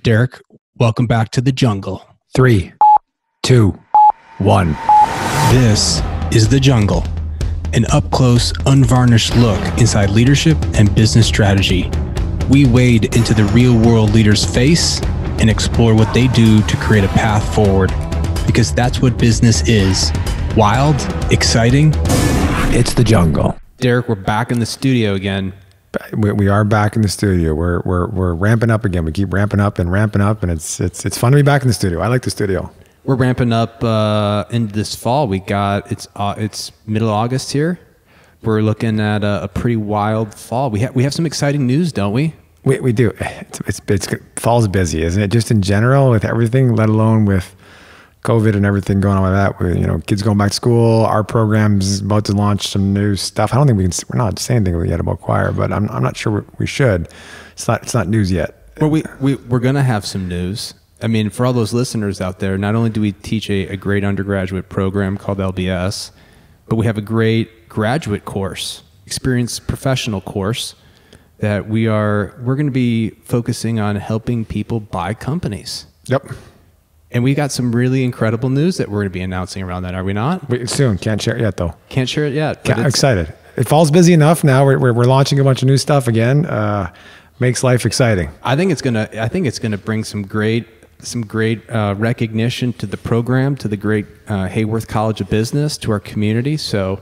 Derek, welcome back to the jungle. 3, 2, 1. This is The Jungle, an up-close, unvarnished look inside leadership and business strategy. We wade into the real-world leader's face and explore what they do to create a path forward, because that's what business is. Wild, exciting. It's The Jungle. Derek, we're back in the studio again. We are back in the studio. We're ramping up again. We keep ramping up, and it's fun to be back in the studio. I like the studio. We're ramping up in this fall. It's middle of August here. We're looking at a pretty wild fall. We have some exciting news, don't we? We do. It's fall's busy, isn't it? Just in general with everything, let alone with COVID and everything going on with that. With, kids going back to school. Our program's about to launch some new stuff. I don't think we're not saying anything yet about choir, but I'm not sure we should. It's not news yet. Well, we're gonna have some news. I mean, for all those listeners out there, not only do we teach a great undergraduate program called LBS, but we have a great graduate course, experienced professional course that we're going to be focusing on helping people buy companies. Yep. And we got some really incredible news that we're going to be announcing around that, are we not? Soon. Can't share it yet, though. Can't share it yet. I'm excited. It fall's busy enough now. We're launching a bunch of new stuff again. Makes life exciting. I think it's gonna bring some great recognition to the program, to the great Haworth College of Business, to our community. So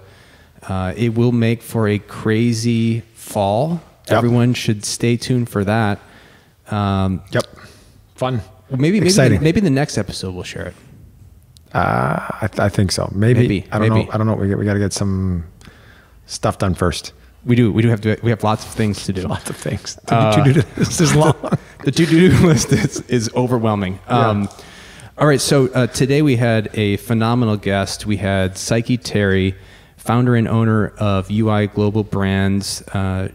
it will make for a crazy fall. Yep. Everyone should stay tuned for that. Yep. Fun. Maybe the next episode we'll share it. I think so. Maybe. I don't know. We got to get some stuff done first. We do. We have lots of things to do. Lots of things. The to-do list is long. The to-do list is overwhelming. Yeah. All right. So today we had a phenomenal guest. We had Psyche Terry, founder and owner of UI Global Brands,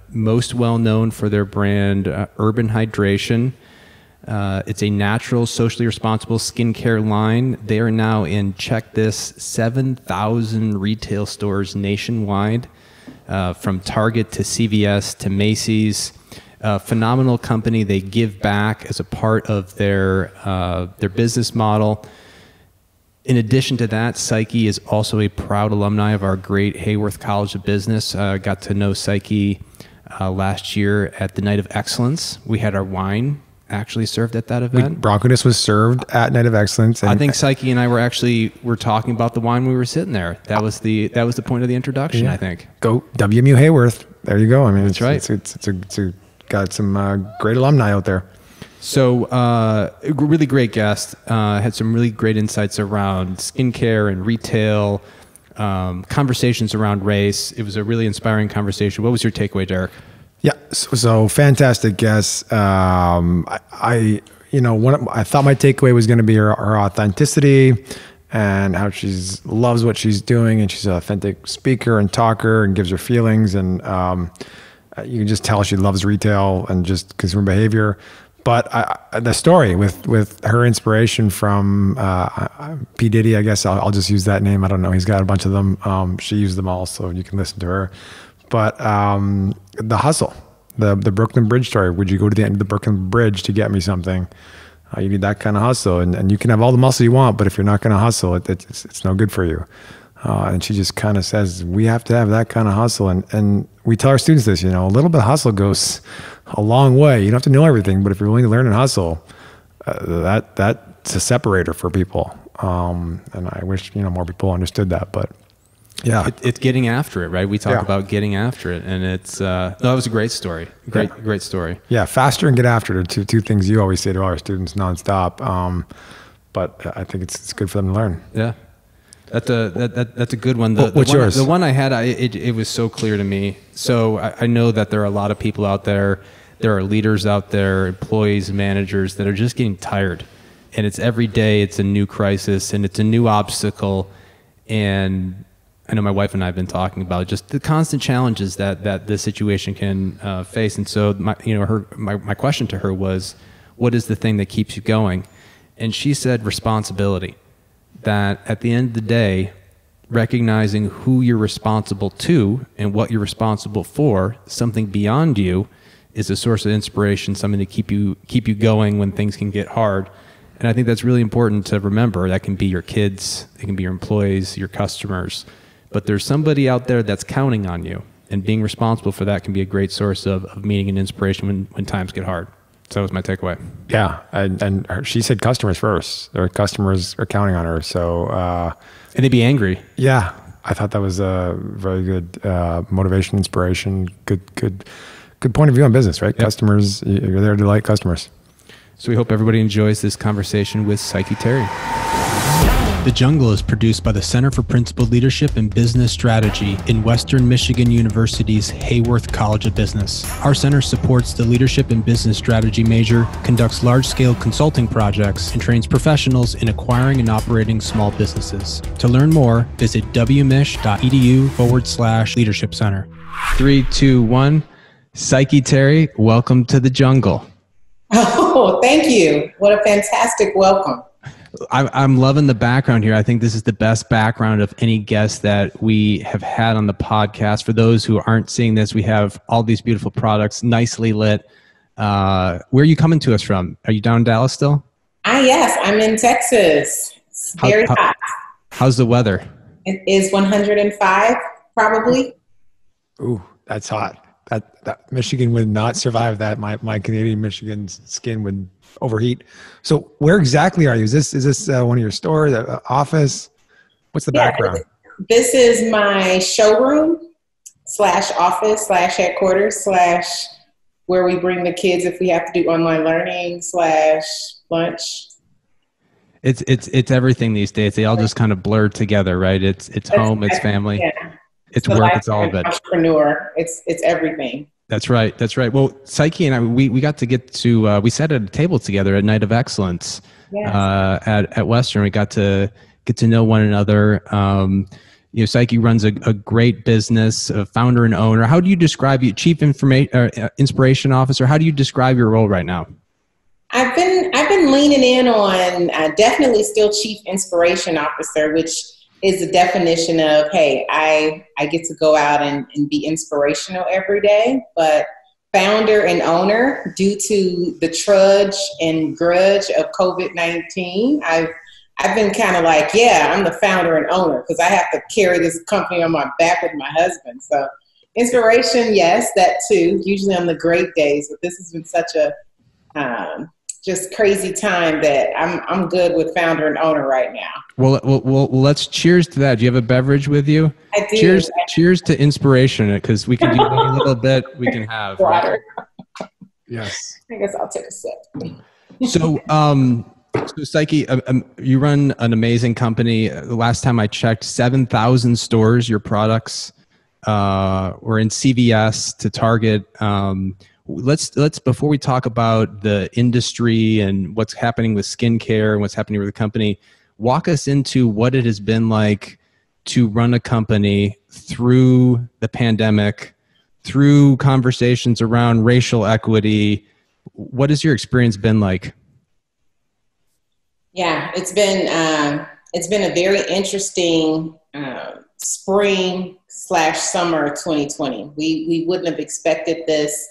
most well known for their brand Urban Hydration. It's a natural, socially responsible skincare line. They are now in, check this, 7,000 retail stores nationwide, from Target to CVS to Macy's. Phenomenal company. They give back as a part of their business model. In addition to that, Psyche is also a proud alumni of our great Haworth College of Business. Got to know Psyche last year at the Night of Excellence. We had our wine actually served at that event. Bronconess was served at Night of Excellence. I think Psyche and I were talking about the wine when we were sitting there. That was the point of the introduction. Yeah. I think. Go WMU Haworth. There you go. I mean, that's right. It's got some great alumni out there. So a really great guest. Had some really great insights around skincare and retail. Conversations around race. It was a really inspiring conversation. What was your takeaway, Derek? Yeah, so fantastic guest. I thought my takeaway was going to be her authenticity and how loves what she's doing, and she's an authentic speaker and talker and gives her feelings, and you can just tell she loves retail and just consumer behavior. But the story with her inspiration from P. Diddy, I guess I'll just use that name. I don't know. He's got a bunch of them. She used them all, so you can listen to her. But the hustle, the Brooklyn Bridge story. Would you go to the end of the Brooklyn Bridge to get me something? You need that kind of hustle, and you can have all the muscle you want, but if you're not going to hustle, it's no good for you. And she just kind of says we have to have that kind of hustle, and we tell our students this. A little bit of hustle goes a long way. You don't have to know everything, but if you're willing to learn and hustle, that's a separator for people. And I wish more people understood that, but. Yeah, it's getting after it, right? We talk about getting after it, and that was a great story. Great story. Yeah, faster and get after it are two things you always say to all our students nonstop. But I think it's good for them to learn. Yeah, that's a good one. What's yours? The one I had, it was so clear to me. So I know that there are a lot of people out there. There are leaders out there, employees, managers that are just getting tired, and it's every day. It's a new crisis, and it's a new obstacle, and I know my wife and I have been talking about just the constant challenges that this situation can face. And so my question to her was, what is the thing that keeps you going? And she said responsibility. That at the end of the day, recognizing who you're responsible to and what you're responsible for, something beyond you, is a source of inspiration, something to keep you going when things can get hard. And I think that's really important to remember. That can be your kids, it can be your employees, your customers, but there's somebody out there that's counting on you, and being responsible for that can be a great source of meaning and inspiration when times get hard. So that was my takeaway. Yeah, and she said customers first. Their customers are counting on her. So, and they'd be angry. Yeah, I thought that was a very good motivation, inspiration, good point of view on business, right? Yep. Customers, you're there to delight customers. So we hope everybody enjoys this conversation with Psyche Terry. The Jungle is produced by the Center for Principled Leadership and Business Strategy in Western Michigan University's Haworth College of Business. Our center supports the Leadership and Business Strategy major, conducts large-scale consulting projects, and trains professionals in acquiring and operating small businesses. To learn more, visit wmich.edu/leadership center. 3, 2, 1. Psyche Terry, welcome to the Jungle. Oh, thank you. What a fantastic welcome. I'm loving the background here. I think this is the best background of any guest that we have had on the podcast. For those who aren't seeing this, we have all these beautiful products, nicely lit. Where are you coming to us from? Are you down in Dallas still? Yes, I'm in Texas. It's very hot. How's the weather? It is 105, probably. Ooh, that's hot. That Michigan would not survive that. My Canadian Michigan skin would overheat. So where exactly are you? Is this one of your stores, office? What's the background? This is my showroom / office / headquarters / where we bring the kids if we have to do online learning / lunch. It's everything these days. They all just kind of blur together, right? It's home, it's family. Yeah. It's work, it's all of it. Entrepreneur, it's everything. That's right. Well, Psyche and I, we got to get to, we sat at a table together at Night of Excellence. Yes. At Western. We got to get to know one another. Psyche runs a great business, a founder and owner. How do you describe you, Chief Inspiration Officer? How do you describe your role right now? I've been leaning in on definitely still Chief Inspiration Officer, which is the definition of, hey, I get to go out and be inspirational every day, but founder and owner, due to the trudge and grudge of COVID-19, I've been kind of like, yeah, I'm the founder and owner because I have to carry this company on my back with my husband. So inspiration, yes, that too, usually on the great days, but this has been such a just crazy time that I'm good with founder and owner right now. Well, let's cheers to that. Do you have a beverage with you? I do. Cheers to inspiration, because we can do a little bit. We can have water. Right? Yes. I guess I'll take a sip. So Psyche, you run an amazing company. The last time I checked, 7,000 stores. Your products were in CVS to Target. Let's before we talk about the industry and what's happening with skincare and what's happening with the company, walk us into what it has been like to run a company through the pandemic, through conversations around racial equity. What has your experience been like? Yeah, it's been a very interesting spring / summer of 2020. We wouldn't have expected this.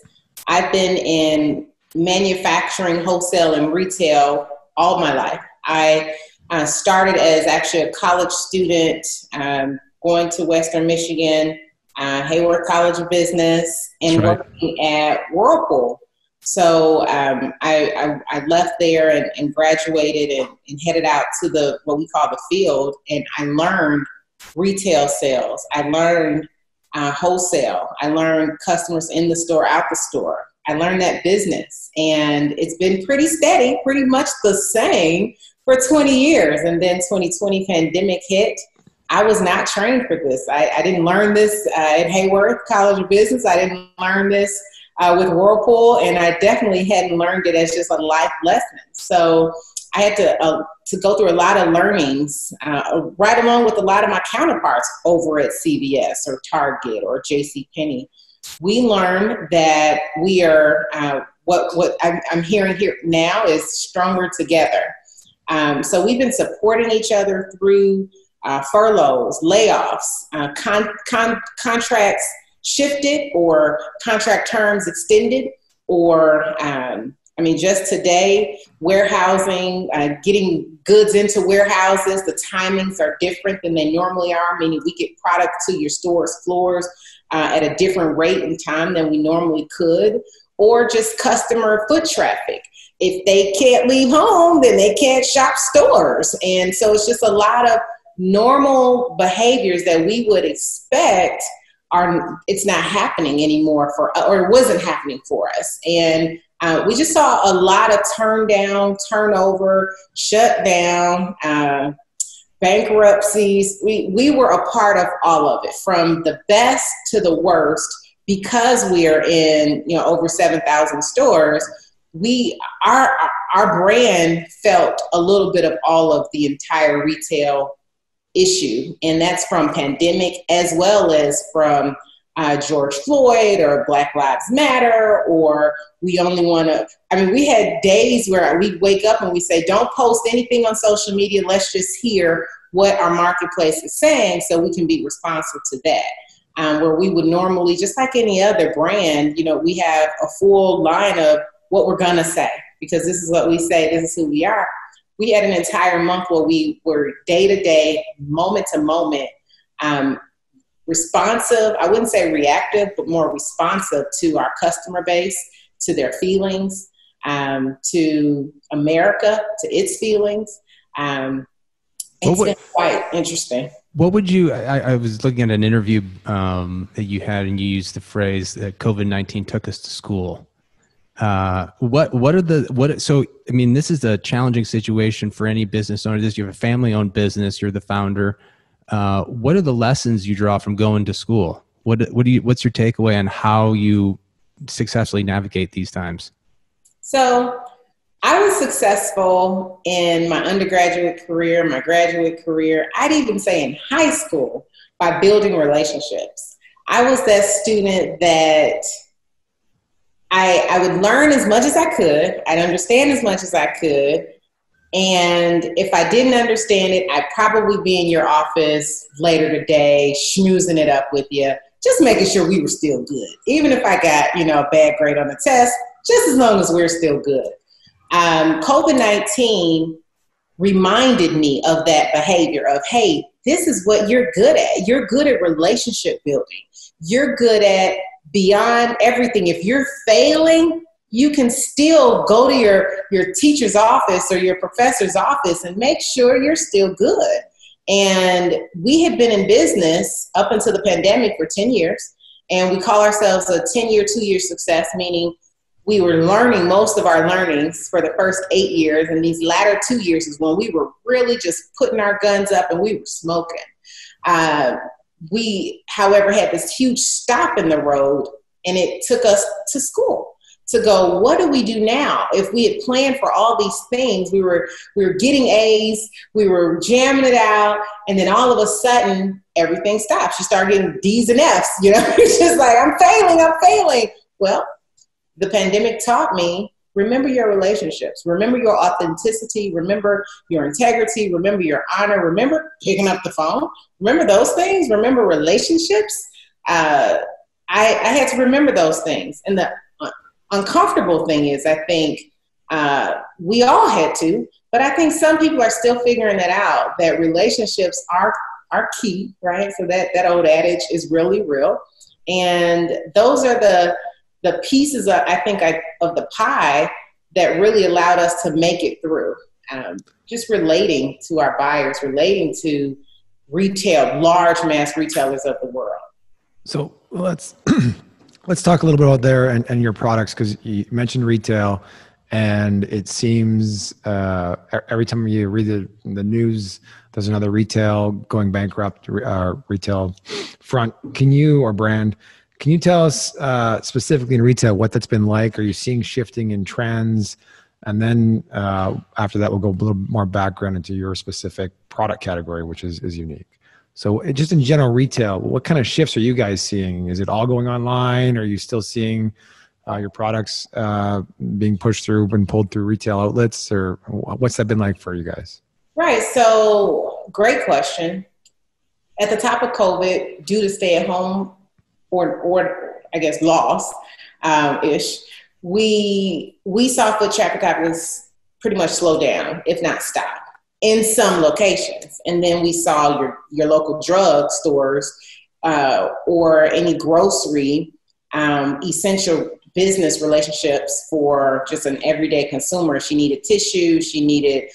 I've been in manufacturing, wholesale, and retail all my life. I started as actually a college student, going to Western Michigan, Haworth College of Business, and working at Whirlpool. So I left there and graduated and headed out to what we call the field, and I learned retail sales. I learned wholesale. I learned customers in the store, out the store. I learned that business, and it's been pretty steady, pretty much the same for 20 years. And then 2020 pandemic hit. I was not trained for this. I didn't learn this at Haworth College of Business. I didn't learn this with Whirlpool, and I definitely hadn't learned it as just a life lesson. So I had to go through a lot of learnings, right along with a lot of my counterparts over at CVS or Target or JCPenney. We learned that we are, what I'm hearing here now is stronger together. So we've been supporting each other through furloughs, layoffs, contracts shifted or contract terms extended. or, just today, warehousing, getting goods into warehouses, the timings are different than they normally are, meaning we get product to your store's floors at a different rate and time than we normally could, or just customer foot traffic. If they can't leave home, then they can't shop stores. And so it's just a lot of normal behaviors that we would expect it's not happening anymore or it wasn't happening for us. And we just saw a lot of turnover, shutdown, bankruptcies. We were a part of all of it, from the best to the worst, because we are in, over 7,000 stores. Our brand felt a little bit of all of the entire retail issue, and that's from pandemic as well as from George Floyd or Black Lives Matter, or we only want to, we had days where we wake up and we say, don't post anything on social media, let's just hear what our marketplace is saying so we can be responsive to that. Where we would normally, just like any other brand, we have a full line of what we're going to say, because this is what we say, this is who we are. We had an entire month where we were day to day, moment to moment, responsive. I wouldn't say reactive, but more responsive to our customer base, to their feelings, to America, to its feelings. It's been quite interesting. What would you, I was looking at an interview that you had, and you used the phrase that COVID-19 took us to school. This is a challenging situation for any business owner. You have a family-owned business, you're the founder. What are the lessons you draw from going to school? What's your takeaway on how you successfully navigate these times? So I was successful in my undergraduate career, my graduate career, I'd even say in high school, by building relationships. I was that student that I would learn as much as I could. I'd understand as much as I could. And if I didn't understand it, I'd probably be in your office later today, schmoozing it up with you, just making sure we were still good. Even if I got, a bad grade on the test, just as long as we're still good. COVID-19 reminded me of that behavior of, hey, this is what you're good at. You're good at relationship building. You're good at beyond everything. If you're failing, you can still go to your teacher's office or your professor's office and make sure you're still good. And we had been in business up until the pandemic for 10 years, and we call ourselves a 10-year, 2-year success, meaning we were learning most of our learnings for the first 8 years, and these latter 2 years is when we were really just putting our guns up and we were smoking. We, however, had this huge stop in the road, and it took us to school to go, what do we do now? If we had planned for all these things, we were getting A's, we were jamming it out, and then all of a sudden, everything stops. You start getting D's and F's, It's just like, I'm failing. Well, the pandemic taught me, remember your relationships, remember your authenticity, remember your integrity, remember your honor, remember picking up the phone, remember those things, remember relationships. I had to remember those things. And the uncomfortable thing is, I think we all had to, but I think some people are still figuring that out, that relationships are key, right? So that old adage is really real. And those are the pieces of, I think, of the pie that really allowed us to make it through. Just relating to our buyers, relating to retail, large mass retailers of the world. So let's talk a little bit about there and your products, because you mentioned retail, and it seems every time you read the news, there's another retail going bankrupt, retail front. Can you tell us specifically in retail what that's been like? Are you seeing shifting in trends? And then after that, we'll go a little more background into your specific product category, which is unique. So just in general retail, what kind of shifts are you guys seeing? Is it all going online? Are you still seeing your products being pushed through and pulled through retail outlets? Or what's that been like for you guys? Right. So great question. At the top of COVID, due to stay at home or I guess loss ish, we saw foot traffic patterns pretty much slow down, if not stop, in some locations. And then we saw your local drug stores or any grocery essential business relationships for just an everyday consumer. She needed tissue, she needed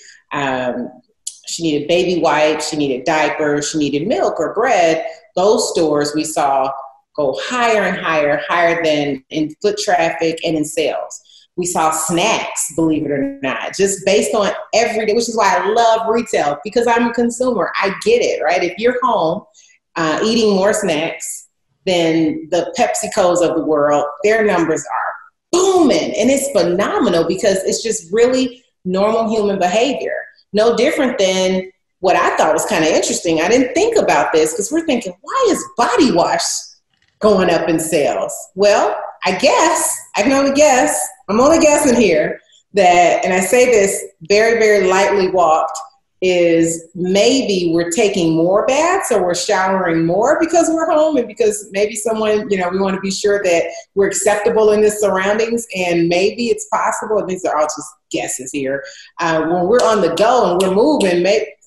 baby wipes, she needed diapers, she needed milk or bread. Those stores we saw go higher and higher than in foot traffic and in sales. We saw snacks, believe it or not, just based on everyday, which is why I love retail, because I'm a consumer. I get it, right? If you're home eating more snacks than the PepsiCos of the world, their numbers are booming. And it's phenomenal because it's just really normal human behavior. No different than what I thought was kind of interesting. I didn't think about this because we're thinking, why is body wash going up in sales? Well, I can only guess, I'm only guessing here that, and I say this very, very lightly walked, is maybe we're taking more baths or we're showering more because we're home and because maybe someone, we want to be sure that we're acceptable in the surroundings, and maybe it's possible, and these are all just guesses here, when we're on the go and we're moving,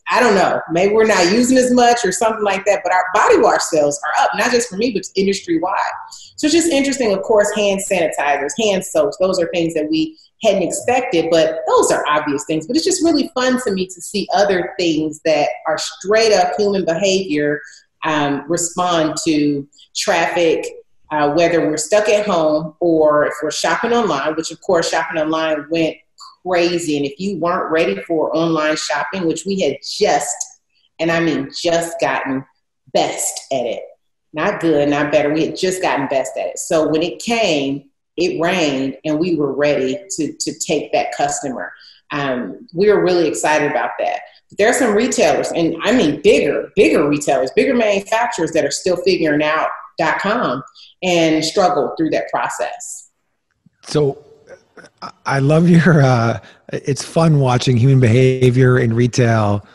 I don't know, maybe we're not using as much or something like that, but our body wash sales are up, not just for me, but industry-wide. So it's just interesting, of course, hand sanitizers, hand soaps, those are things that we hadn't expected, but those are obvious things. But it's just really fun to me to see other things that are straight up human behavior respond to traffic, whether we're stuck at home or if we're shopping online, which of course shopping online went crazy. And if you weren't ready for online shopping, which we had just gotten best at it, not good, not better, we had just gotten best at it. So when it came, it rained and we were ready to take that customer. We were really excited about that. But there are some retailers, and I mean bigger retailers, bigger manufacturers that are still figuring out .com and struggle through that process. So I love your, it's fun watching human behavior in retail.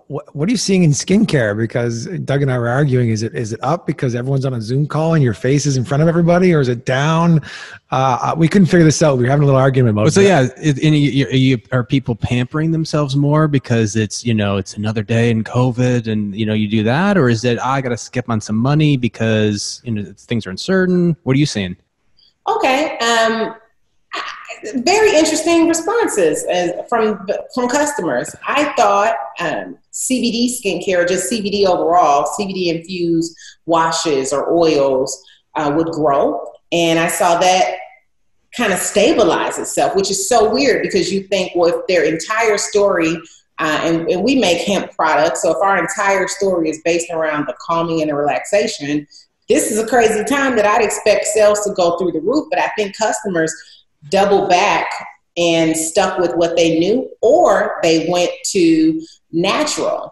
What are you seeing in skincare? Because Doug and I were arguing, is it up because everyone's on a Zoom call and your face is in front of everybody, or is it down? We couldn't figure this out. We were having a little argument about it. So yeah, are people pampering themselves more because it's another day in COVID and you do that, or is it I got to skip on some money because things are uncertain? What are you seeing? Okay. Very interesting responses from customers. I thought CBD skincare, just CBD overall, CBD infused washes or oils would grow. And I saw that kind of stabilize itself, which is so weird because you think, well, if their entire story, and we make hemp products, so if our entire story is based around the calming and the relaxation, this is a crazy time that I'd expect sales to go through the roof. But I think customers double back and stuck with what they knew, or they went to natural,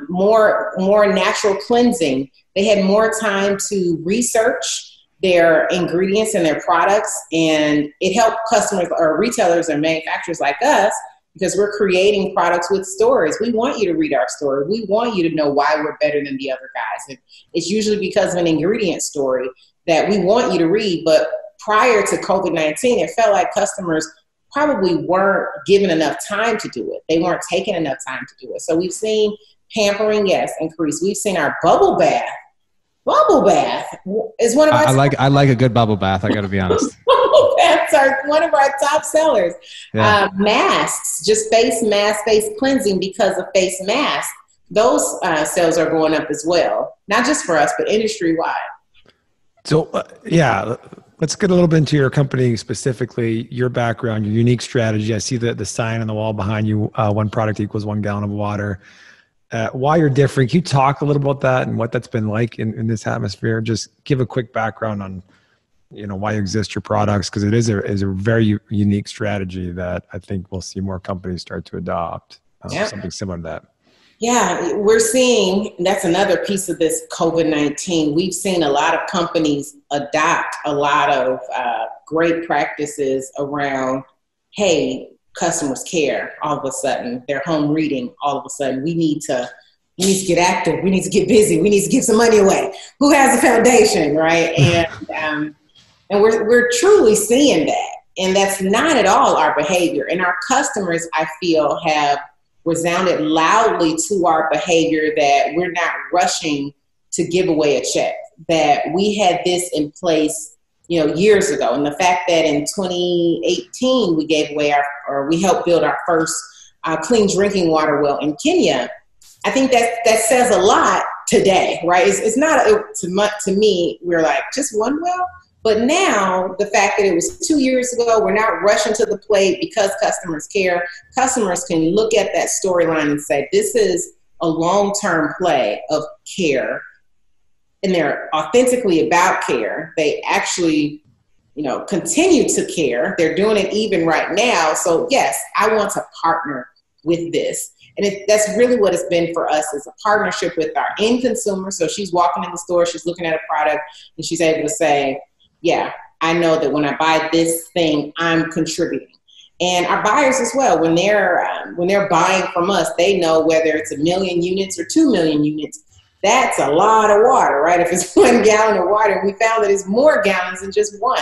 more natural cleansing. They had more time to research their ingredients and their products, and it helped customers or retailers and manufacturers like us because we're creating products with stories. We want you to read our story. We want you to know why we're better than the other guys. And it's usually because of an ingredient story that we want you to read. But prior to COVID-19, it felt like customers probably weren't given enough time to do it. They weren't taking enough time to do it. So we've seen pampering, yes, increase. We've seen our bubble bath. Bubble bath is one of our I like a good bubble bath, I got to be honest. Bubble baths are one of our top sellers. Yeah. Masks, just face mask, face cleansing because of face masks. Those sales are going up as well. Not just for us, but industry-wide. So, let's get a little bit into your company specifically, your background, your unique strategy. I see the sign on the wall behind you, 1 product equals 1 gallon of water. Why you're different. Can you talk a little about that and what that's been like in this atmosphere? Just give a quick background on, why you exist, your products, because it is a very unique strategy that I think we'll see more companies start to adopt, something similar to that. Yeah, we're seeing, that's another piece of this COVID-19. We've seen a lot of companies adopt a lot of great practices around, hey, customers care all of a sudden. They're home reading all of a sudden. We need to get active. We need to get busy. We need to give some money away. Who has a foundation, right? And we're truly seeing that. And that's not at all our behavior. And our customers, I feel, have resounded loudly to our behavior that we're not rushing to give away a check, that we had this in place, years ago. And the fact that in 2018, we gave away we helped build our first clean drinking water well in Kenya, I think that says a lot today, right? It's not to me, we're like, just one well. But now the fact that it was 2 years ago, we're not rushing to the plate because customers care. Customers can look at that storyline and say, this is a long-term play of care. And they're authentically about care. They actually, continue to care. They're doing it even right now. So yes, I want to partner with this. And that's really what it's been for us, is a partnership with our end consumer. So she's walking in the store, she's looking at a product, and she's able to say, yeah, I know that when I buy this thing, I'm contributing. And our buyers as well, when they're buying from us, they know whether it's 1 million units or 2 million units, that's a lot of water, right? If it's 1 gallon of water, we found that it's more gallons than just one.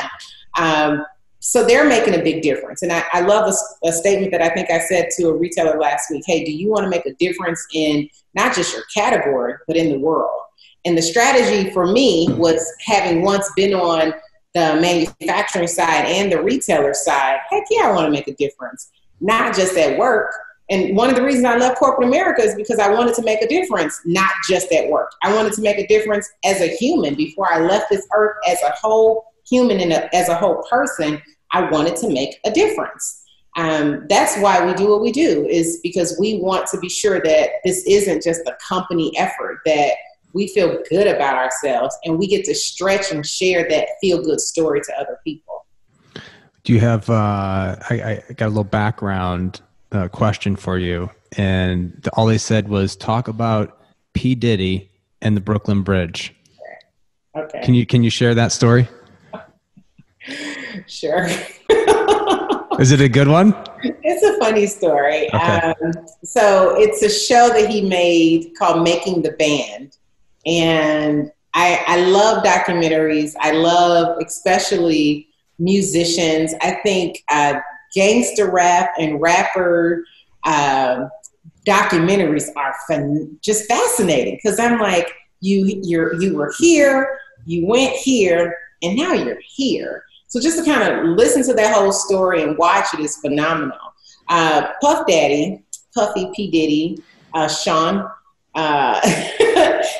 So they're making a big difference. And I love a statement that I think I said to a retailer last week. Hey, do you want to make a difference in not just your category, but in the world? And the strategy for me was, having once been on the manufacturing side and the retailer side, heck yeah, I want to make a difference, not just at work. And one of the reasons I left corporate America is because I wanted to make a difference, not just at work. I wanted to make a difference as a human. Before I left this earth, as a whole human and as a whole person, I wanted to make a difference. That's why we do what we do, is because we want to be sure that this isn't just a company effort, that we feel good about ourselves and we get to stretch and share that feel-good story to other people. Do you have, I got a little background question for you. And all they said was, talk about P. Diddy and the Brooklyn Bridge. Okay. Can you share that story? Sure. Is it a good one? It's a funny story. Okay. So it's a show that he made called Making the Band. And I love documentaries. I love especially musicians. I think gangster rap and rapper documentaries are just fascinating, because I'm like, you were here, you went here, and now you're here. So just to kind of listen to that whole story and watch it is phenomenal. Puff Daddy, Puffy P. Diddy, Sean,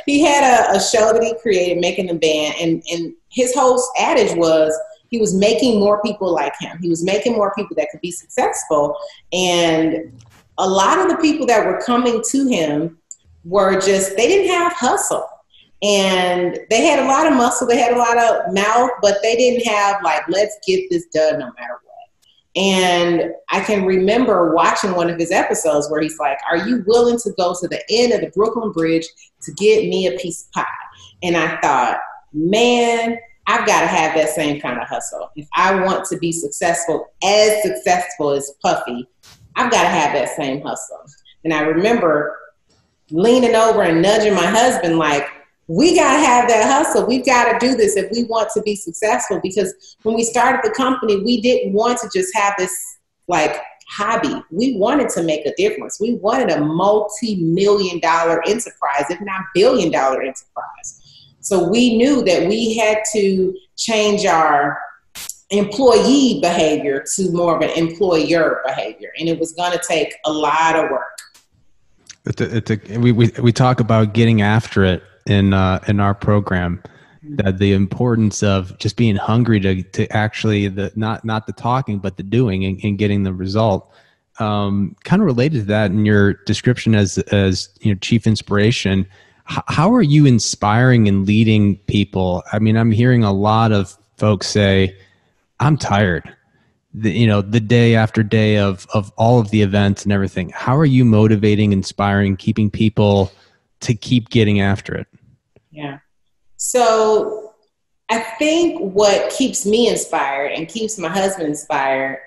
he had a show that he created, Making the Band, and his whole adage was he was making more people like him. He was making more people that could be successful. And a lot of the people that were coming to him were they didn't have hustle. And they had a lot of muscle, they had a lot of mouth, but they didn't have let's get this done no matter what. And I can remember watching one of his episodes where he's like, are you willing to go to the end of the Brooklyn Bridge to get me a piece of pie? And I thought, man, I've got to have that same kind of hustle. If I want to be successful as Puffy, I've got to have that same hustle. And I remember leaning over and nudging my husband we got to have that hustle. We've got to do this if we want to be successful, because when we started the company, we didn't want to just have this hobby. We wanted to make a difference. We wanted a multi-million-dollar enterprise, if not billion-dollar enterprise. So we knew that we had to change our employee behavior to more of an employer behavior. And it was going to take a lot of work. We talk about getting after it in our program, that the importance of just being hungry to actually not the talking, but the doing and getting the result. Kind of related to that in your description as chief inspiration, how are you inspiring and leading people? I mean, I'm hearing a lot of folks say, I'm tired. The day after day of all of the events and everything. How are you motivating, inspiring, keeping people to keep getting after it? Yeah. So I think what keeps me inspired and keeps my husband inspired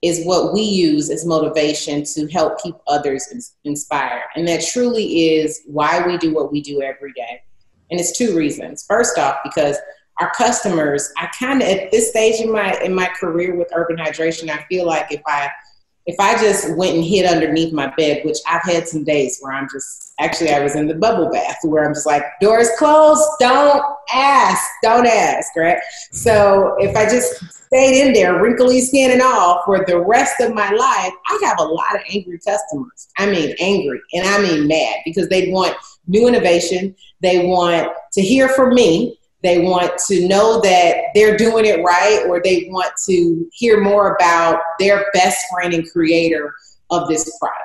is what we use as motivation to help keep others inspired. And that truly is why we do what we do every day. And it's two reasons. First off, because our customers, I kind of, at this stage in my career with Urban Hydration, I feel like if I just went and hid underneath my bed, which I've had some days where I'm just, actually I was in the bubble bath where I'm just like, doors closed, don't ask, right? So if I just stayed in there, wrinkly skin and all, for the rest of my life, I have a lot of angry customers. I mean angry, and I mean mad, because they want new innovation. They want to hear from me. They want to know that they're doing it right, or they want to hear more about their best friend and creator of this product.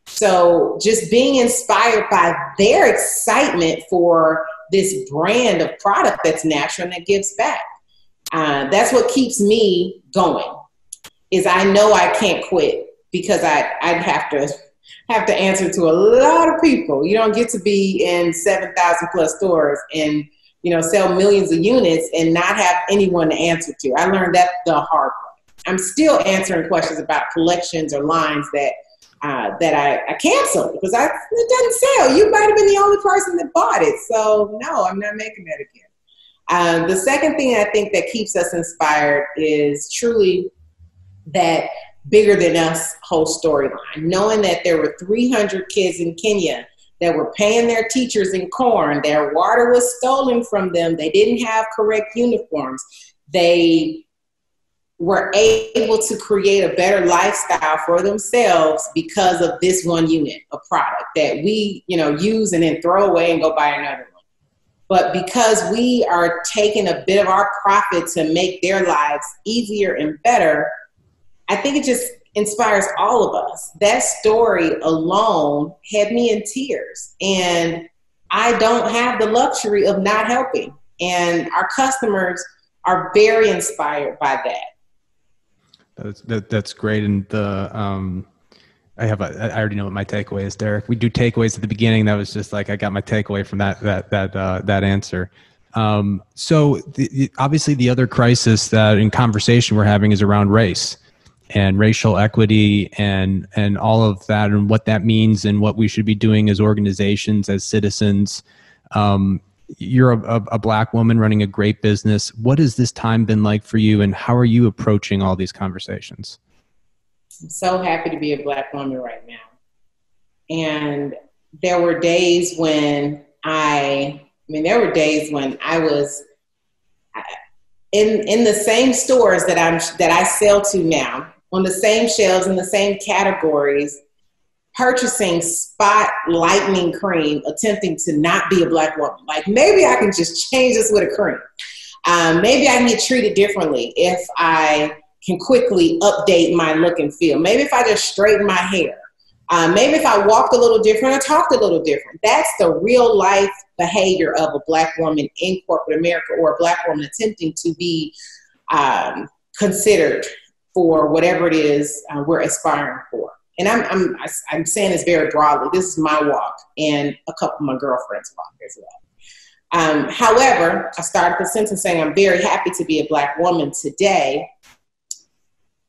So just being inspired by their excitement for this brand of product that's natural and that gives back. That's what keeps me going, is I know I can't quit, because I'd have to answer to a lot of people. You don't get to be in 7,000 plus stores and sell millions of units and not have anyone to answer to. I learned that the hard way. I'm still answering questions about collections or lines that I canceled because it doesn't sell. You might have been the only person that bought it. So no, I'm not making that again. The second thing I think that keeps us inspired is truly that bigger than us whole storyline. Knowing that there were 300 kids in Kenya that were paying their teachers in corn. Their water was stolen from them. They didn't have correct uniforms. They were able to create a better lifestyle for themselves because of this one unit of product that we, use and then throw away and go buy another one. But because we are taking a bit of our profit to make their lives easier and better, I think it just inspires all of us. That story alone had me in tears, and I don't have the luxury of not helping. And our customers are very inspired by that. That's great. And I already know what my takeaway is, Derek. We do takeaways at the beginning. That was just like, I got my takeaway from that answer. So obviously the other crisis that in conversation we're having is around race and racial equity and all of that, and what that means and what we should be doing as organizations, as citizens. You're a Black woman running a great business. What has this time been like for you, and how are you approaching all these conversations? I'm so happy to be a Black woman right now. And there were days when I was in the same stores that I sell to now, on the same shelves, in the same categories, purchasing spot lightening cream, attempting to not be a Black woman. Like, maybe I can just change this with a cream. Maybe I can get treated differently if I can quickly update my look and feel. Maybe if I just straighten my hair. Maybe if I walked a little different or talked a little different. That's the real life behavior of a Black woman in corporate America, or a Black woman attempting to be considered for whatever it is we're aspiring for. And I'm saying this very broadly. This is my walk, and a couple of my girlfriends' walk as well. However, I started the sentence saying I'm very happy to be a Black woman today,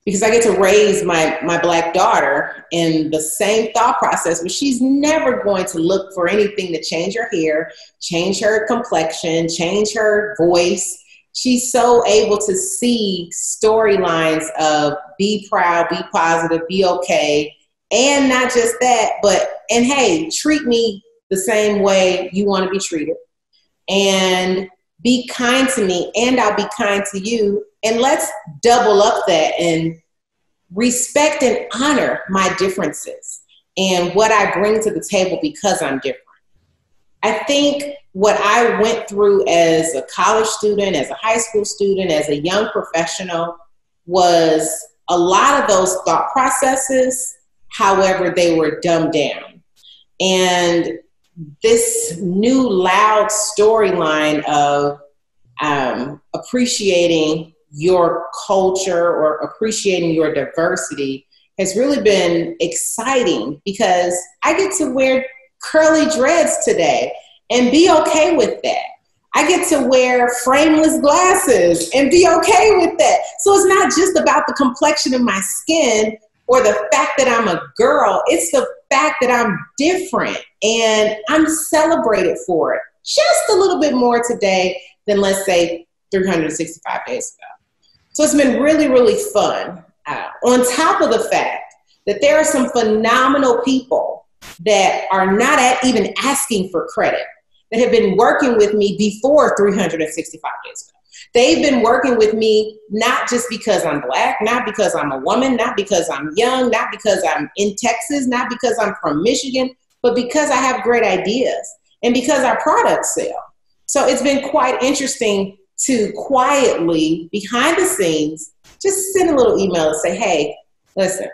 because I get to raise my Black daughter in the same thought process, where she's never going to look for anything to change her hair, change her complexion, change her voice. She's so able to see storylines of be proud, be positive, be okay. And not just that, and hey, treat me the same way you want to be treated. And be kind to me, and I'll be kind to you. And let's double up that and respect and honor my differences and what I bring to the table because I'm different. I think what I went through as a college student, as a high school student, as a young professional was a lot of those thought processes. However, they were dumbed down. And this new loud storyline of appreciating your culture or appreciating your diversity has really been exciting, because I get to wear curly dreads today and be okay with that. I get to wear frameless glasses and be okay with that. So it's not just about the complexion of my skin or the fact that I'm a girl. It's the fact that I'm different, and I'm celebrated for it just a little bit more today than, let's say, 365 days ago. So it's been really, really fun. On top of the fact that there are some phenomenal people that are not even asking for credit, that have been working with me before 365 days ago. They've been working with me not just because I'm Black, not because I'm a woman, not because I'm young, not because I'm in Texas, not because I'm from Michigan, but because I have great ideas and because our products sell. So it's been quite interesting to quietly, behind the scenes, just send a little email and say, hey, listen,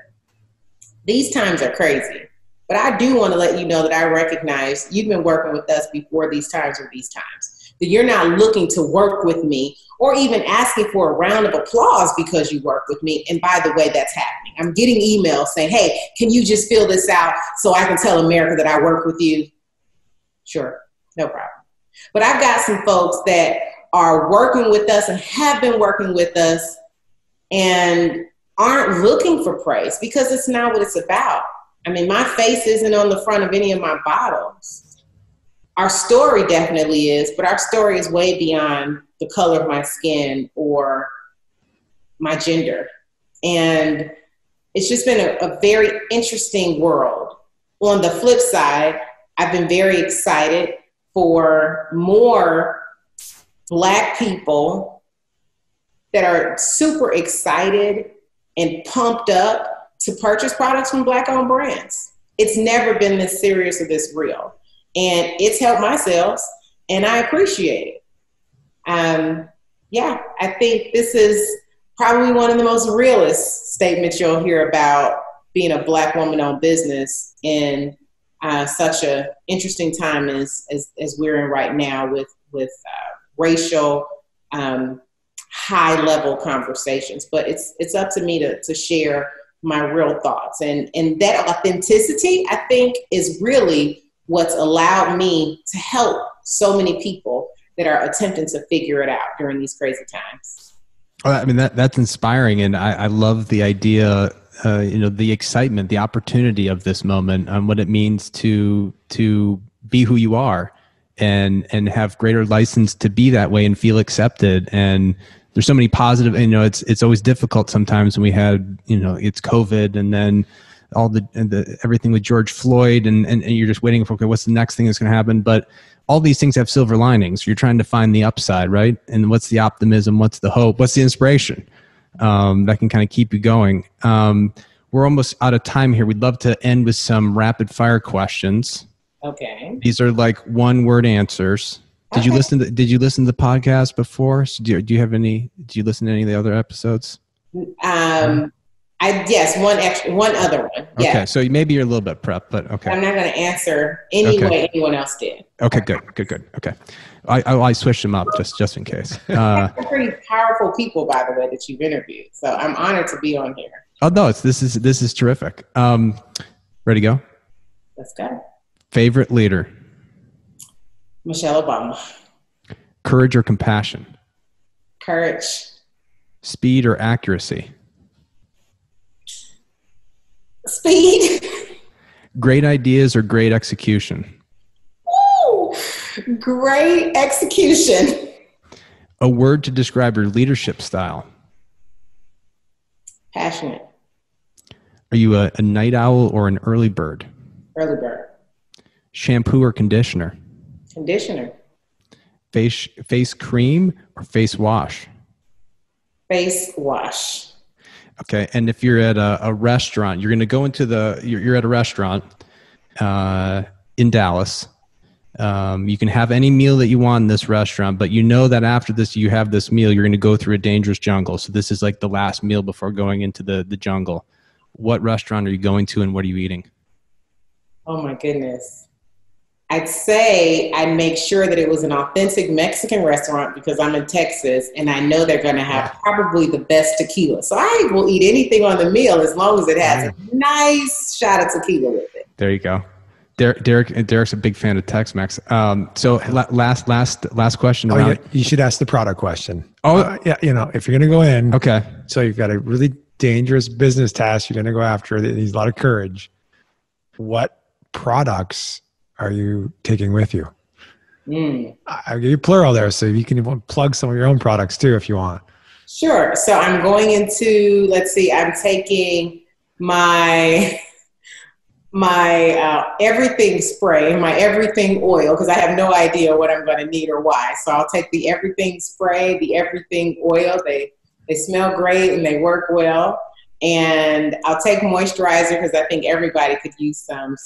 these times are crazy. But I do want to let you know that I recognize you've been working with us before these times or these times. That you're not looking to work with me or even asking for a round of applause because you work with me. And by the way, that's happening. I'm getting emails saying, hey, can you just fill this out so I can tell America that I work with you? Sure, no problem. But I've got some folks that are working with us and have been working with us and aren't looking for praise because it's not what it's about. I mean, my face isn't on the front of any of my bottles. Our story definitely is, but our story is way beyond the color of my skin or my gender. And it's just been a very interesting world. On the flip side, I've been very excited for more Black people that are super excited and pumped up to purchase products from Black-owned brands. It's never been this serious or this real. And it's helped my sales, and I appreciate it. I think this is probably one of the most realist statements you'll hear about being a Black woman-owned business in such an interesting time as we're in right now with racial high-level conversations. But it's up to me to share my real thoughts. And that authenticity, I think, is really what's allowed me to help so many people that are attempting to figure it out during these crazy times. Well, I mean, that's inspiring. And I love the idea, the excitement, the opportunity of this moment, what it means to be who you are and have greater license to be that way and feel accepted. And there's so many positive, it's always difficult sometimes when we had, it's COVID and then all the everything with George Floyd and you're just waiting for, okay, what's the next thing that's going to happen? But all these things have silver linings. You're trying to find the upside, right? And what's the optimism? What's the hope? What's the inspiration that can kind of keep you going? We're almost out of time here. We'd love to end with some rapid fire questions. Okay. These are like one-word answers. Did you listen to the podcast before? So do you listen to any of the other episodes? One other one. Yeah. Okay, so maybe you're a little bit prepped, but okay. I'm not going to answer any way anyone else did. Okay, good. Okay, I switched them up just in case. They're pretty powerful people, by the way, that you've interviewed. So I'm honored to be on here. Oh no, this is terrific. Ready to go? Let's go. Favorite leader? Michelle Obama. Courage or compassion? Courage. Speed or accuracy? Speed. Great ideas or great execution? Woo! Great execution. A word to describe your leadership style? Passionate. Are you a night owl or an early bird? Early bird. Shampoo or conditioner? Conditioner. Face cream or face wash? Face wash. Okay, and if you're at a restaurant, you're going to go into you're at a restaurant in Dallas. You can have any meal that you want in this restaurant, but you know that after this, you have this meal, you're going to go through a dangerous jungle. So this is like the last meal before going into the jungle. What restaurant are you going to and what are you eating? Oh my goodness. I'd say I'd make sure that it was an authentic Mexican restaurant because I'm in Texas and I know they're going to have probably the best tequila. So I will eat anything on the meal as long as it has a nice shot of tequila with it. There you go. Derek's a big fan of Tex-Mex. So last question. You should ask the product question. Yeah. If you're going to go in. Okay. So you've got a really dangerous business task. You're going to go after. It needs a lot of courage. What products are you taking with you? I'll give you plural there, so you can even plug some of your own products too if you want. Sure. So I'm going into, let's see, I'm taking my everything spray, my everything oil, because I have no idea what I'm going to need or why. So I'll take the everything spray, the everything oil. They smell great and they work well. And I'll take moisturizer because I think everybody could use some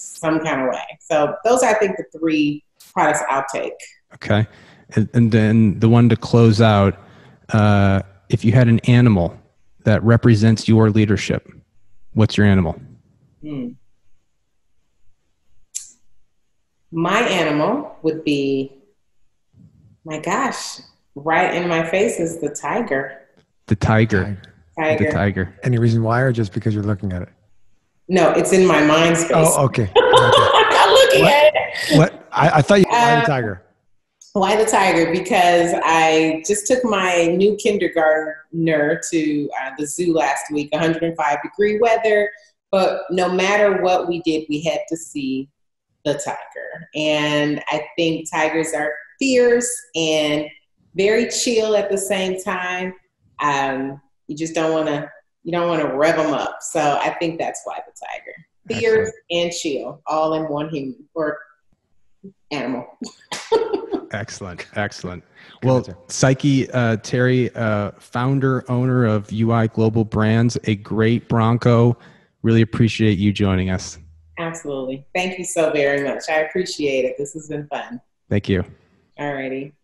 kind of way. So those are, I think, the 3 products I'll take. Okay. And then the one to close out, if you had an animal that represents your leadership, what's your animal? My animal would be, my gosh, right in my face is the tiger. The tiger. Tiger. The tiger. Any reason why, or just because you're looking at it? No, it's in my mind space. Oh, okay. I'm not looking at it. What? I thought you why the tiger. Why the tiger? Because I just took my new kindergartner to the zoo last week, 105-degree weather. But no matter what we did, we had to see the tiger. And I think tigers are fierce and very chill at the same time. You just don't want to rev them up. So I think that's why the tiger. Fierce and chill, all in one human or animal. Excellent. Well, Psyche Terry, founder, owner of UI Global Brands, a great Bronco. Really appreciate you joining us. Absolutely. Thank you so very much. I appreciate it. This has been fun. Thank you. All righty.